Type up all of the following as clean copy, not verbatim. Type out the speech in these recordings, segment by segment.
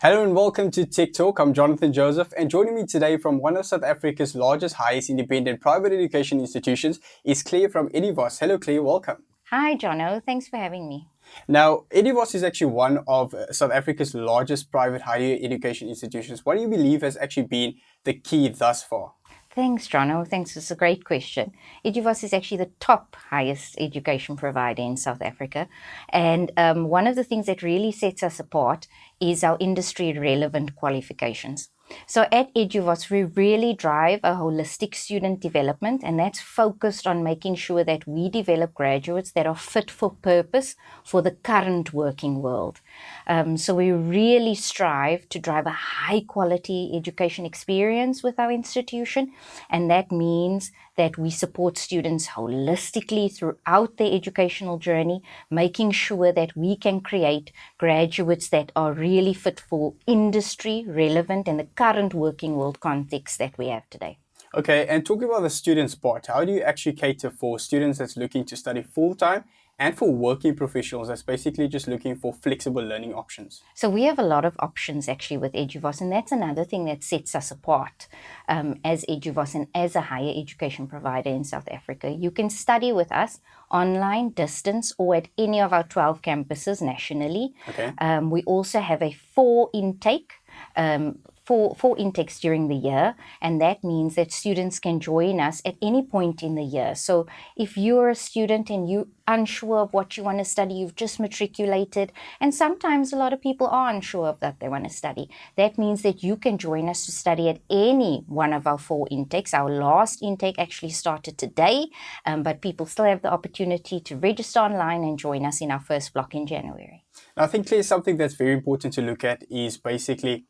Hello and welcome to TikTok. I'm Jonathan Joseph, and joining me today from one of South Africa's largest, highest independent private education institutions is Claire from Eduvos. Hello, Claire. Welcome. Hi, Jono. Thanks for having me. Now, Eduvos is actually one of South Africa's largest private higher education institutions. What do you believe has actually been the key thus far? Thanks, Jono. Thanks. It's a great question. Eduvos is actually the top highest education provider in South Africa. And one of the things that really sets us apart is our industry relevant qualifications. So at Eduvos, we really drive a holistic student development, and that's focused on making sure that we develop graduates that are fit for purpose for the current working world. So we really strive to drive a high quality education experience with our institution, and that means that we support students holistically throughout their educational journey, making sure that we can create graduates that are really fit for industry relevant in the current working world context that we have today. Okay, and talking about the students part, how do you actually cater for students that's looking to study full time and for working professionals that's basically just looking for flexible learning options? So we have a lot of options actually with Eduvos, and that's another thing that sets us apart as Eduvos and as a higher education provider in South Africa. You can study with us online, distance, or at any of our 12 campuses nationally. Okay. We also have a four intake. Four intakes during the year, and that means that students can join us at any point in the year. So if you're a student and you're unsure of what you want to study, you've just matriculated, and sometimes a lot of people are unsure of that they want to study, that means that you can join us to study at any one of our four intakes. Our last intake actually started today, but people still have the opportunity to register online and join us in our first block in January. Now, I think, Claire, something that's very important to look at is basically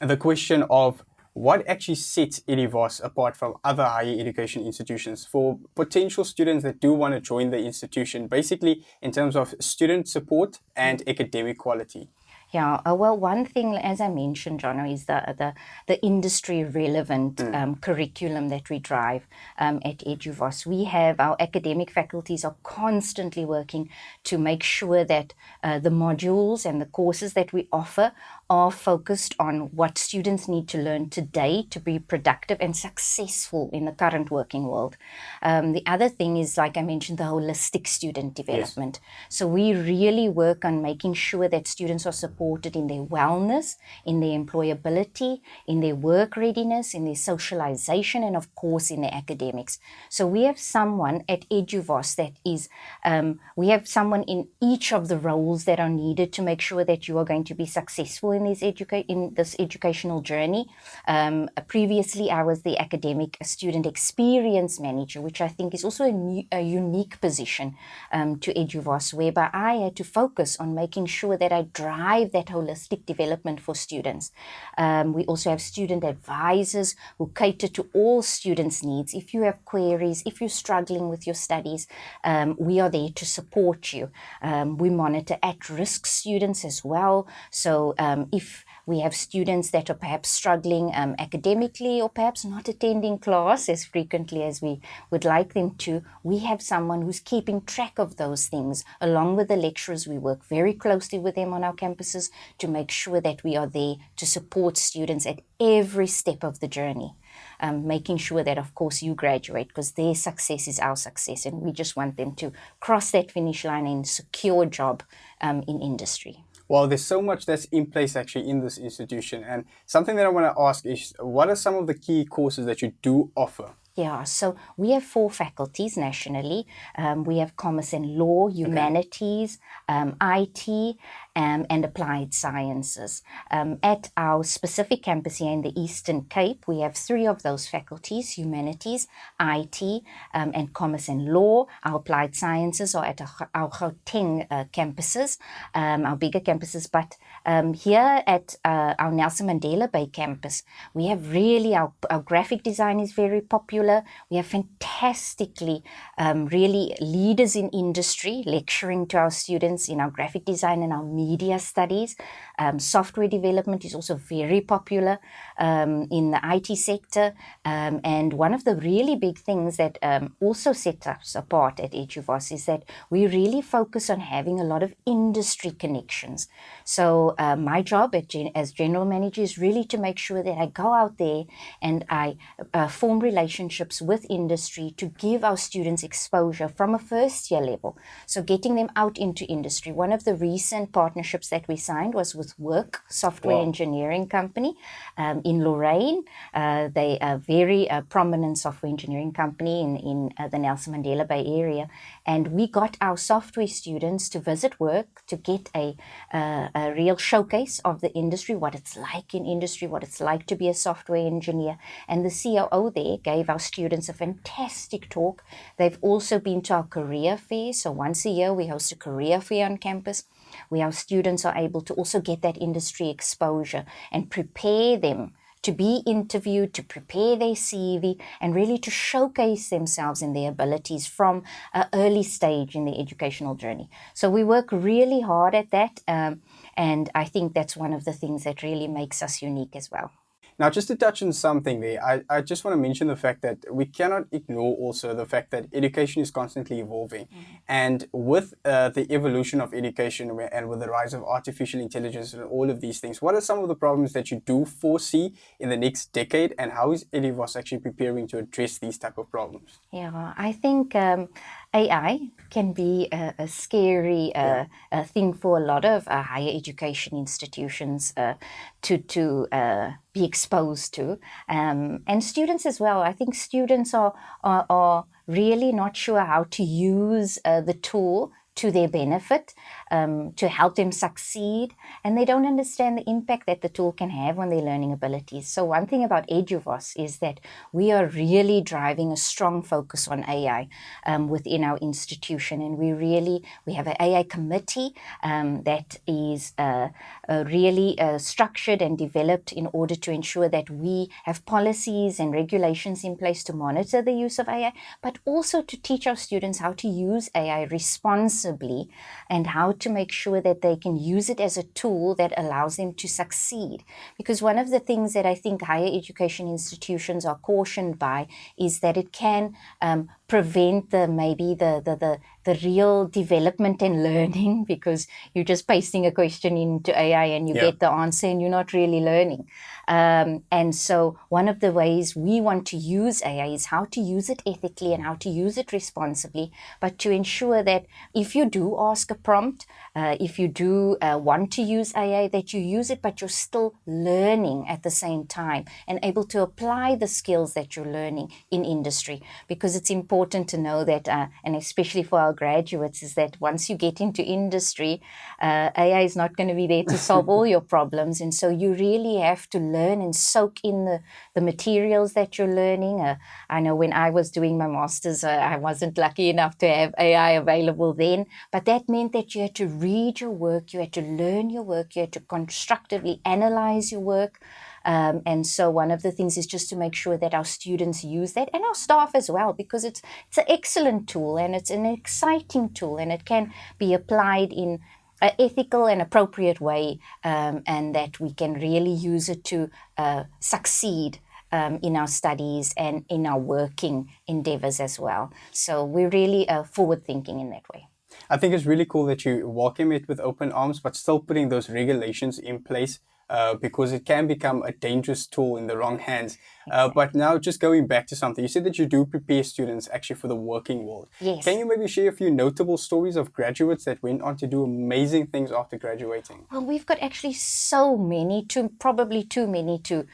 the question of what actually sets Eduvos apart from other higher education institutions for potential students that do want to join the institution, basically in terms of student support and academic quality. Yeah, well, one thing, as I mentioned, Jono, is the industry relevant curriculum that we drive at Eduvos. We have our academic faculties are constantly working to make sure that the modules and the courses that we offer are focused on what students need to learn today to be productive and successful in the current working world. The other thing is, like I mentioned, the holistic student development. Yes. So we really work on making sure that students are supported in their wellness, in their employability, in their work readiness, in their socialization, and of course in their academics. So we have someone at Eduvos that is, we have someone in each of the roles that are needed to make sure that you are going to be successful in this educational journey. Previously, I was the academic student experience manager, which I think is also a unique position to Eduvos, whereby I had to focus on making sure that I drive that holistic development for students. We also have student advisors who cater to all students' needs. If you have queries, if you're struggling with your studies, we are there to support you. We monitor at-risk students as well. So if we have students that are perhaps struggling academically or perhaps not attending class as frequently as we would like them to, we have someone who's keeping track of those things. Along with the lecturers, we work very closely with them on our campuses to make sure that we are there to support students at every step of the journey. Making sure that, of course, you graduate, because their success is our success, and we just want them to cross that finish line and secure a job in industry. Well, there's so much that's in place actually in this institution. And something that I want to ask is, what are some of the key courses that you do offer? Yeah, so we have four faculties nationally. We have Commerce and Law, Humanities, IT, and Applied Sciences. At our specific campus here in the Eastern Cape, we have three of those faculties: Humanities, IT, and Commerce and Law. Our Applied Sciences are at our Gauteng campuses, our bigger campuses. But here at our Nelson Mandela Bay campus, we have really, our graphic design is very popular. We have fantastically really leaders in industry lecturing to our students in our graphic design and our media media studies. Software development is also very popular in the IT sector. And one of the really big things that also sets us apart at Eduvos is that we really focus on having a lot of industry connections. So my job as general manager is really to make sure that I go out there and I form relationships with industry to give our students exposure from a first year level. So getting them out into industry. One of the recent partnerships that we signed was with Work Software Engineering Company in Lorraine. They are a very prominent software engineering company in the Nelson Mandela Bay area. And we got our software students to visit Work to get a real showcase of the industry, what it's like in industry, what it's like to be a software engineer. And the COO there gave our students a fantastic talk. They've also been to our career fair. So once a year, we host a career fair on campus where our students are able to also get that industry exposure and prepare them to be interviewed, to prepare their CV, and really to showcase themselves and their abilities from an early stage in the educational journey. So we work really hard at that, and I think that's one of the things that really makes us unique as well. Now, just to touch on something there, I just want to mention the fact that we cannot ignore also the fact that education is constantly evolving. Mm-hmm. And with the evolution of education and with the rise of artificial intelligence and all of these things, what are some of the problems that you do foresee in the next decade, and how is Eduvos actually preparing to address these type of problems? Yeah, I think AI can be a scary thing for a lot of higher education institutions to be exposed to, and students as well. I think students are really not sure how to use the tool to their benefit, to help them succeed, and they don't understand the impact that the tool can have on their learning abilities. So one thing about Eduvos is that we are really driving a strong focus on AI within our institution, and we have an AI committee that is really structured and developed in order to ensure that we have policies and regulations in place to monitor the use of AI, but also to teach our students how to use AI responsibly and how to make sure that they can use it as a tool that allows them to succeed. Because one of the things that I think higher education institutions are cautioned by is that it can prevent the real development and learning, because you're just pasting a question into AI and you get the answer and you're not really learning. And so one of the ways we want to use AI is how to use it ethically and how to use it responsibly, but to ensure that if you do ask a prompt, if you do want to use AI, that you use it, but you're still learning at the same time and able to apply the skills that you're learning in industry. Because it's important to know that, and especially for our graduates, is that once you get into industry, AI is not going to be there to solve all your problems. And so you really have to learn and soak in the materials that you're learning. I know when I was doing my master's, I wasn't lucky enough to have AI available then, but that meant that you had to read your work, you had to learn your work, you had to constructively analyze your work. And so one of the things is just to make sure that our students use that, and our staff as well, because it's an excellent tool and it's an exciting tool, and it can be applied in an ethical and appropriate way, and that we can really use it to succeed in our studies and in our working endeavors as well. So we're really forward thinking in that way. I think it's really cool that you welcome it with open arms, but still putting those regulations in place, because it can become a dangerous tool in the wrong hands. But now just going back to something, you said that you do prepare students actually for the working world. Yes. Can you maybe share a few notable stories of graduates that went on to do amazing things after graduating? Well, we've got actually so many, probably too many to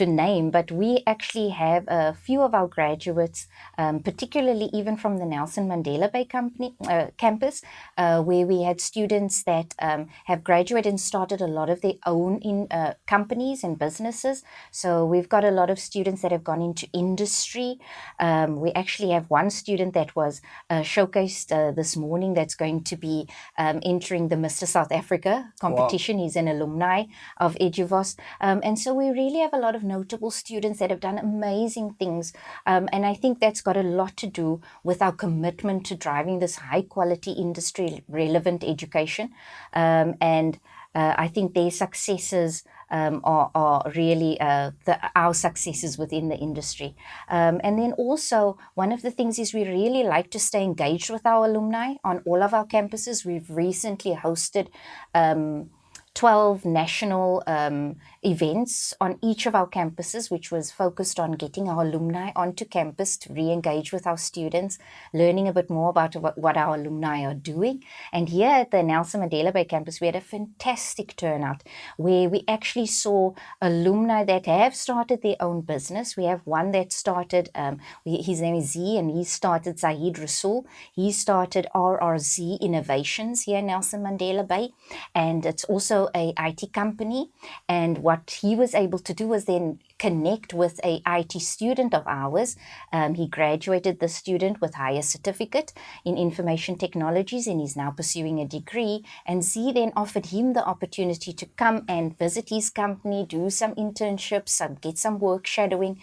name, but we actually have a few of our graduates, particularly even from the Nelson Mandela Bay campus, where we had students that have graduated and started a lot of their own companies and businesses. So we've got a lot of students that have gone into industry. We actually have one student that was showcased this morning that's going to be entering the Mr. South Africa competition. Wow. He's an alumni of Eduvos. And so we really have a lot of notable students that have done amazing things. And I think that's got a lot to do with our commitment to driving this high quality industry relevant education. And I think their successes are really our successes within the industry. And then also, one of the things is we really like to stay engaged with our alumni on all of our campuses. We've recently hosted 12 national events on each of our campuses, which was focused on getting our alumni onto campus to re-engage with our students, learning a bit more about what our alumni are doing. And here at the Nelson Mandela Bay campus, we had a fantastic turnout where we actually saw alumni that have started their own business. We have one that started, his name is Z, and he started Zahid Rasul. He started RRZ Innovations here in Nelson Mandela Bay, and it's also a IT company. And what he was able to do was then connect with a IT student of ours. He graduated the student with higher certificate in information technologies, and he's now pursuing a degree. And Z then offered him the opportunity to come and visit his company, do some internships, get some work shadowing.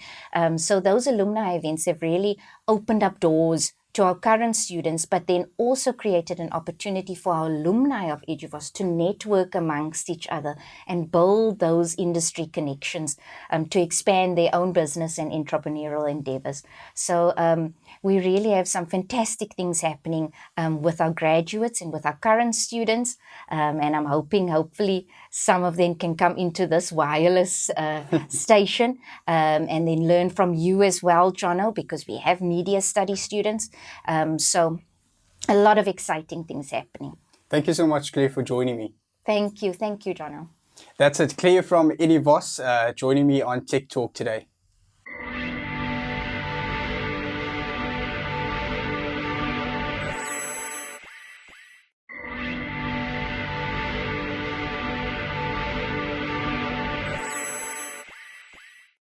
So those alumni events have really opened up doors to our current students, but then also created an opportunity for our alumni of Eduvos to network amongst each other and build those industry connections to expand their own business and entrepreneurial endeavors. So we really have some fantastic things happening with our graduates and with our current students. And I'm hopefully some of them can come into this wireless station and then learn from you as well, Jono, because we have media study students. So a lot of exciting things happening. Thank you so much, Claire, for joining me. Thank you, Jono. That's it, Claire from Eduvos, joining me on Tech Talk today.